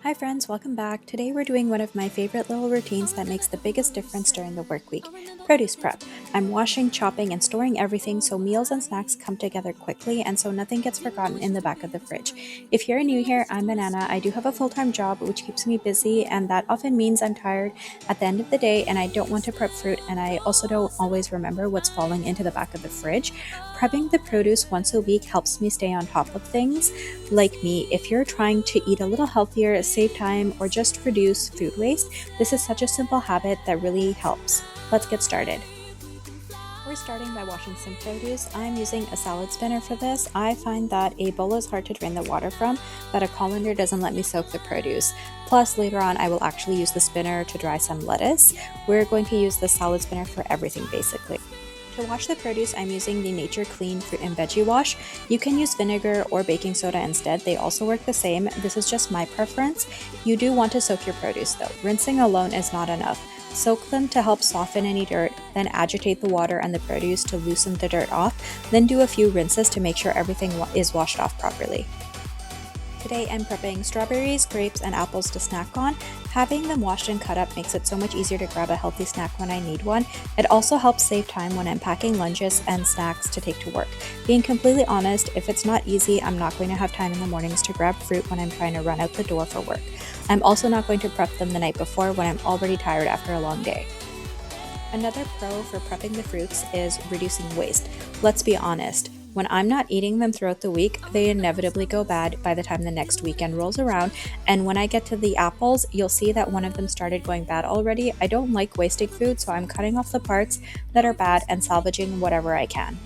Hi friends, welcome back. Today we're doing one of my favorite little routines that makes the biggest difference during the work week, produce prep. I'm washing, chopping, and storing everything so meals and snacks come together quickly and so nothing gets forgotten in the back of the fridge. If you're new here, I'm Banana. I do have a full-time job which keeps me busy, and that often means I'm tired at the end of the day and I don't want to prep fruit, and I also don't always remember what's falling into the back of the fridge. Prepping the produce once a week helps me stay on top of things. Like me, if you're trying to eat a little healthier, save time, or just reduce food waste, this is such a simple habit that really helps. Let's get started. We're starting by washing some produce. I'm using a salad spinner for this. I find that a bowl is hard to drain the water from, but a colander doesn't let me soak the produce. Plus, later on, I will actually use the spinner to dry some lettuce. We're going to use the salad spinner for everything basically. To wash the produce, I'm using the Nature Clean Fruit and Veggie Wash. You can use vinegar or baking soda instead. They also work the same. This is just my preference. You do want to soak your produce though. Rinsing alone is not enough. Soak them to help soften any dirt, then agitate the water and the produce to loosen the dirt off. Then do a few rinses to make sure everything is washed off properly. Today I'm prepping strawberries, grapes, and apples to snack on. Having them washed and cut up makes it so much easier to grab a healthy snack when I need one. It also helps save time when I'm packing lunches and snacks to take to work. Being completely honest, if it's not easy, I'm not going to have time in the mornings to grab fruit when I'm trying to run out the door for work. I'm also not going to prep them the night before when I'm already tired after a long day. Another pro for prepping the fruits is reducing waste. Let's be honest. When I'm not eating them throughout the week, they inevitably go bad by the time the next weekend rolls around, and when I get to the apples, you'll see that one of them started going bad already. I don't like wasting food, so I'm cutting off the parts that are bad and salvaging whatever I can.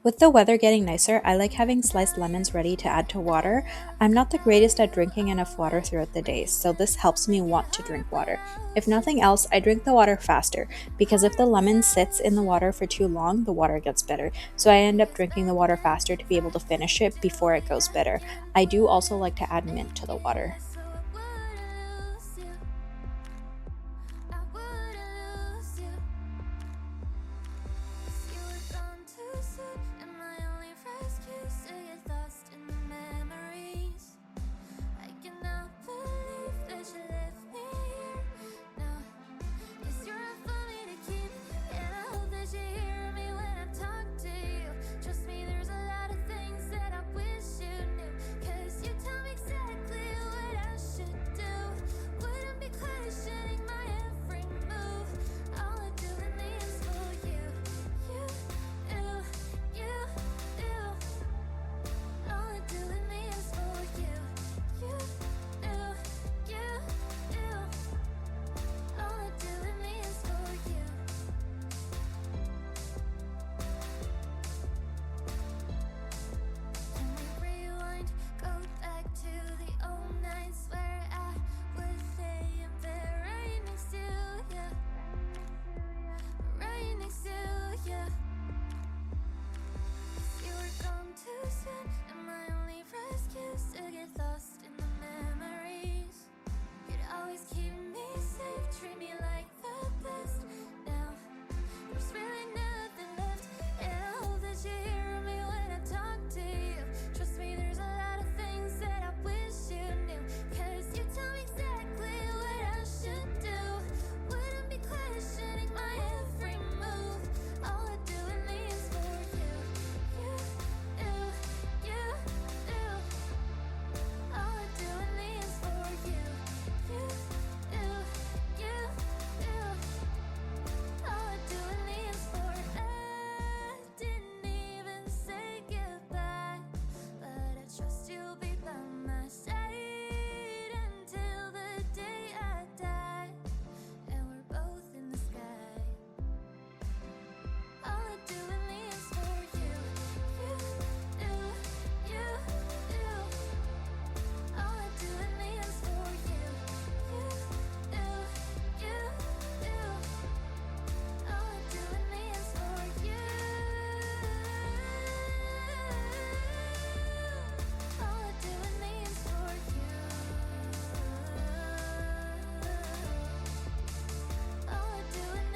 With the weather getting nicer, I like having sliced lemons ready to add to water. I'm not the greatest at drinking enough water throughout the day, so this helps me want to drink water. If nothing else, I drink the water faster, because if the lemon sits in the water for too long, the water gets bitter. So I end up drinking the water faster to be able to finish it before it goes bitter. I do also like to add mint to the water.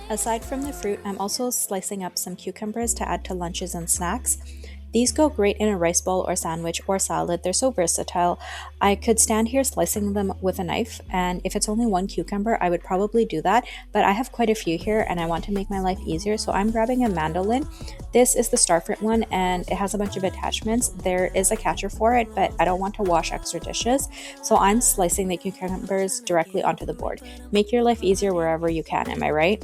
Aside from the fruit, I'm also slicing up some cucumbers to add to lunches and snacks. These go great in a rice bowl or sandwich or salad. They're so versatile. I could stand here slicing them with a knife, and if it's only one cucumber, I would probably do that, but I have quite a few here and I want to make my life easier, so I'm grabbing a mandolin. This is the starfruit one and it has a bunch of attachments. There is a catcher for it, but I don't want to wash extra dishes, so I'm slicing the cucumbers directly onto the board. Make your life easier wherever you can, am I right?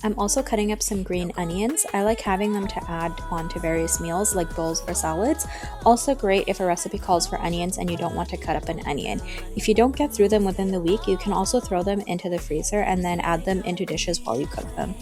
I'm also cutting up some green onions. I like having them to add on to various meals like bowls or salads. Also great if a recipe calls for onions and you don't want to cut up an onion. If you don't get through them within the week, you can also throw them into the freezer and then add them into dishes while you cook them.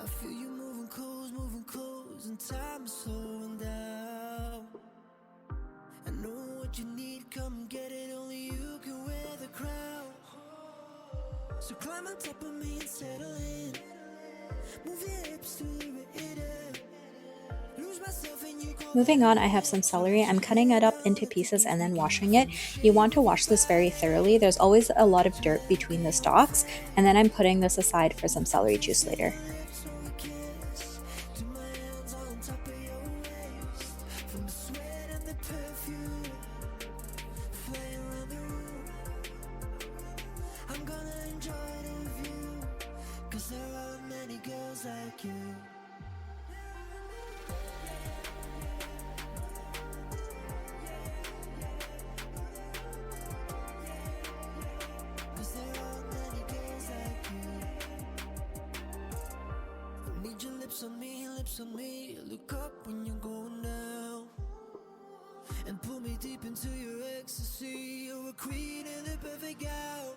I feel you moving close, and time is slowing down. I know what you need, come get it, only you can wear the crown. So climb on top of me and settle in. Move your hips to the rhythm. Lose myself in you. Moving on, I have some celery. I'm cutting it up into pieces and then washing it. You want to wash this very thoroughly. There's always a lot of dirt between the stalks, and then I'm putting this aside for some celery juice later. Like you. Cause there are many girls like you. I need your lips on me. Look up when you're going down. And pull me deep into your ecstasy. You're a queen and the perfect gal.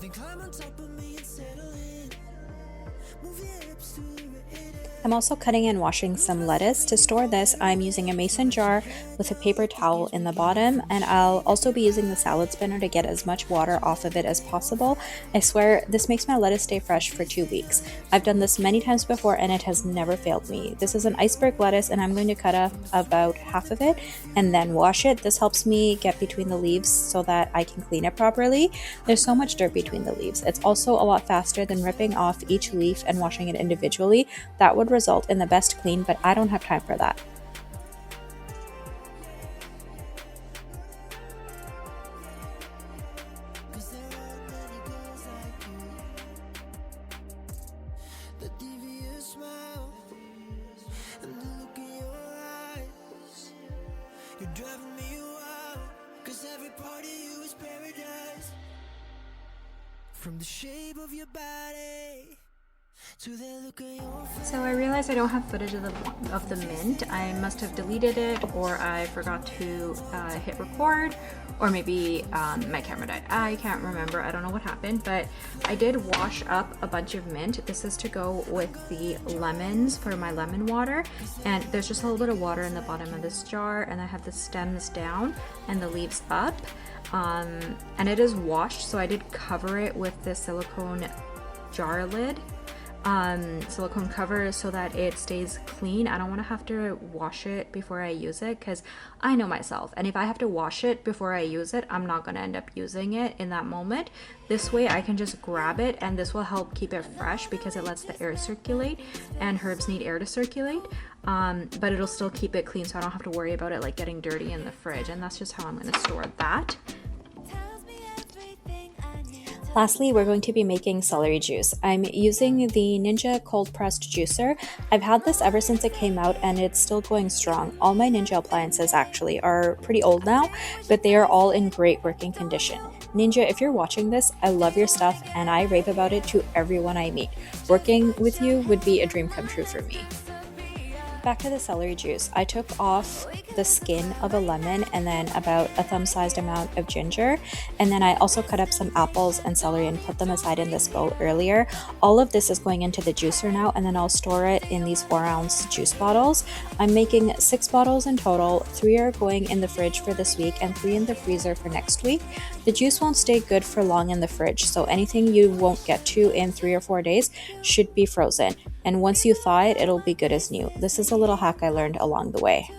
Then climb on top of me and settle in. I'm also cutting and washing some lettuce. To store this, I'm using a mason jar with a paper towel in the bottom, and I'll also be using the salad spinner to get as much water off of it as possible. I swear, this makes my lettuce stay fresh for 2 weeks. I've done this many times before and it has never failed me. This is an iceberg lettuce and I'm going to cut up about half of it and then wash it. This helps me get between the leaves so that I can clean it properly. There's so much dirt between the leaves. It's also a lot faster than ripping off each leaf and washing it individually. That would result in the best clean, but I don't have time for that. You're driving me wild, 'cause every part of you from the shape of your body to the look on your face. So I realized I don't have footage of the mint. I must have deleted it, or I forgot to hit record, or maybe my camera died. I can't remember. I don't know what happened, but I did wash up a bunch of mint. This is to go with the lemons for my lemon water, and there's just a little bit of water in the bottom of this jar, and I have the stems down and the leaves up, and it is washed, so I did cover it with this silicone jar lid, silicone cover, so that it stays clean. I don't want to have to wash it before I use it, because I know myself, and if I have to wash it before I use it, I'm not going to end up using it in that moment. This way I can just grab it, and this will help keep it fresh because it lets the air circulate, and herbs need air to circulate, but it'll still keep it clean, so I don't have to worry about it like getting dirty in the fridge. And that's just how I'm going to store that. Lastly, we're going to be making celery juice. I'm using the Ninja cold pressed juicer. I've had this ever since it came out, and it's still going strong. All my Ninja appliances actually are pretty old now, but they are all in great working condition. Ninja, if you're watching this, I love your stuff and I rave about it to everyone I meet. Working with you would be a dream come true for me. Back to the celery juice. I took off the skin of a lemon and then about a thumb-sized amount of ginger, and then I also cut up some apples and celery and put them aside in this bowl earlier. All of this is going into the juicer now, and then I'll store it in these 4-ounce juice bottles. I'm making 6 bottles in total. 3 are going in the fridge for this week and 3 in the freezer for next week. The juice won't stay good for long in the fridge, so anything you won't get to in 3 or 4 days should be frozen, and once you thaw it, it'll be good as new. This is a little hack I learned along the way.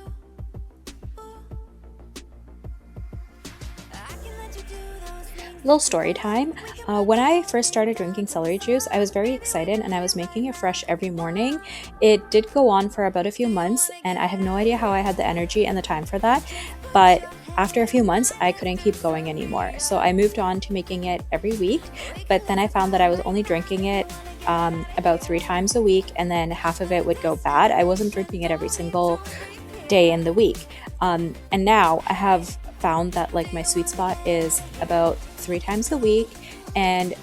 Little story time. When I first started drinking celery juice, I was very excited and I was making it fresh every morning. It did go on for about a few months, and I have no idea how I had the energy and the time for that, but after a few months, I couldn't keep going anymore. So I moved on to making it every week, but then I found that I was only drinking it about 3 times a week, and then half of it would go bad. I wasn't drinking it every single day in the week. And now I have found that like my sweet spot is about 3 times a week, and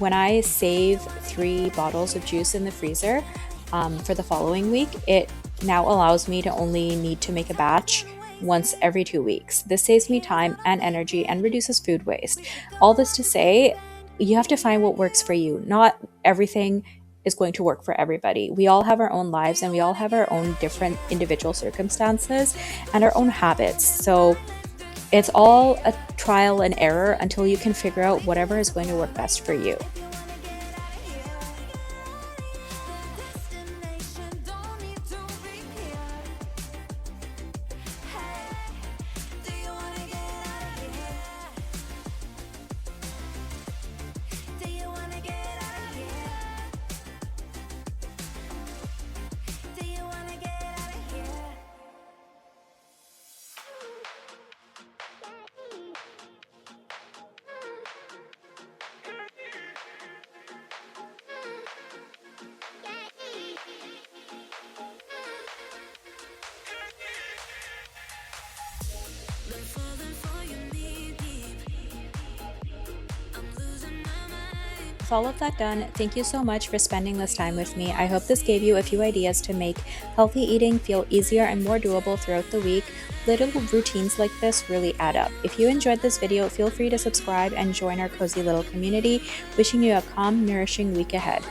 when I save 3 bottles of juice in the freezer for the following week, it now allows me to only need to make a batch once every 2 weeks. This saves me time and energy and reduces food waste. All this to say, you have to find what works for you. Not everything is going to work for everybody. We all have our own lives, and we all have our own different individual circumstances and our own habits. So it's all a trial and error until you can figure out whatever is going to work best for you. With all of that done, thank you so much for spending this time with me. I hope this gave you a few ideas to make healthy eating feel easier and more doable throughout the week. Little routines like this really add up. If you enjoyed this video, feel free to subscribe and join our cozy little community. Wishing you a calm, nourishing week ahead.